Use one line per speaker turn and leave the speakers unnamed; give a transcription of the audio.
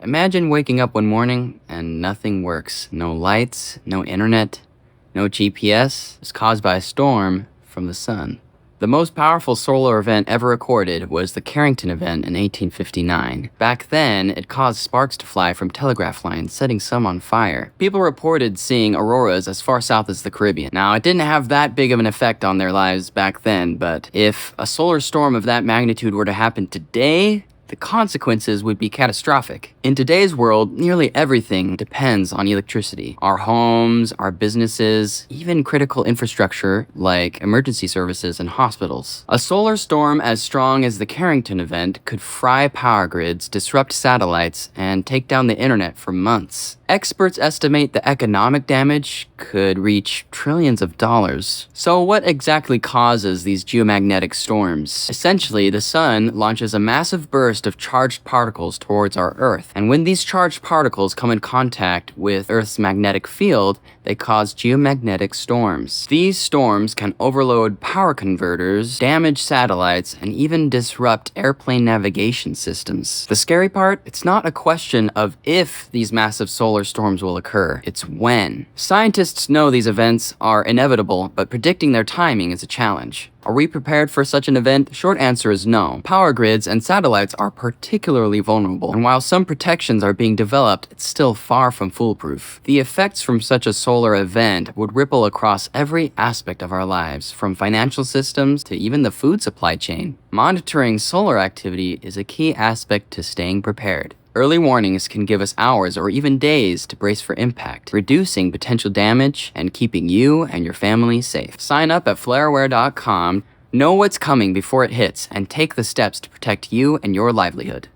Imagine waking up one morning and nothing works. No lights, no internet, no GPS. It's caused by a storm from the sun. The most powerful solar event ever recorded was the Carrington Event in 1859. Back then, it caused sparks to fly from telegraph lines, setting some on fire. People reported seeing auroras as far south as the Caribbean. Now, it didn't have that big of an effect on their lives back then, but if a solar storm of that magnitude were to happen today, the consequences would be catastrophic. In today's world, nearly everything depends on electricity. Our homes, our businesses, even critical infrastructure like emergency services and hospitals. A solar storm as strong as the Carrington event could fry power grids, disrupt satellites, and take down the internet for months. Experts estimate the economic damage could reach trillions of dollars. So what exactly causes these geomagnetic storms? Essentially, the sun launches a massive burst of charged particles towards our Earth. And when these charged particles come in contact with Earth's magnetic field, they cause geomagnetic storms. These storms can overload power converters, damage satellites, and even disrupt airplane navigation systems. The scary part? It's not a question of if these massive solar storms will occur, it's when. Scientists know these events are inevitable, but predicting their timing is a challenge. Are we prepared for such an event? The short answer is no. Power grids and satellites are particularly vulnerable, and while some protections are being developed, it's still far from foolproof. The effects from such a solar event would ripple across every aspect of our lives, from financial systems to even the food supply chain. Monitoring solar activity is a key aspect to staying prepared. Early warnings can give us hours or even days to brace for impact, reducing potential damage and keeping you and your family safe. Sign up at flareware.com, know what's coming before it hits, and take the steps to protect you and your livelihood.